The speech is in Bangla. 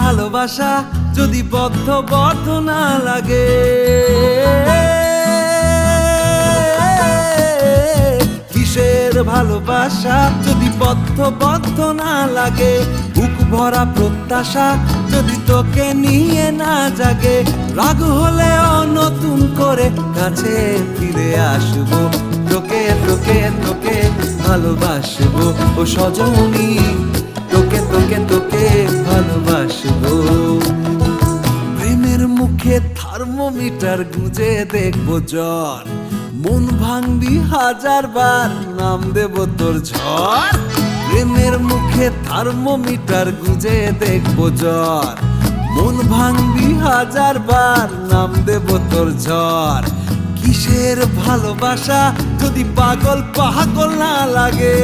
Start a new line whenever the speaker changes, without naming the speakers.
ভালোবাসা যদি বদ্ধ না লাগে, কিসের ভালোবাসা যদি বদ্ধ না লাগে, বুক ভরা প্রত্যাশা যদি তোকে নিয়ে না জাগে, রাগ হলেও নতুন করে কাছে ফিরে আসবো, তোকে তোকে তোকে ভালোবাসবো ও সজনী, তোকে তোকে তোকে ভালোবাসবো। প্রেমের মুখে থার্মোমিটার গুঁজে দেখবো জ্বর, মন ভাঙবি 1000 বার নাম দেব তোর ঝড়। প্রেমের মুখে থার্মোমিটার গুঁজে দেখবো জ্বর, মন ভাঙবি 1000 বার নাম দেব তোর ঝড়। কিসের ভালোবাসা যদি পাগল না লাগে।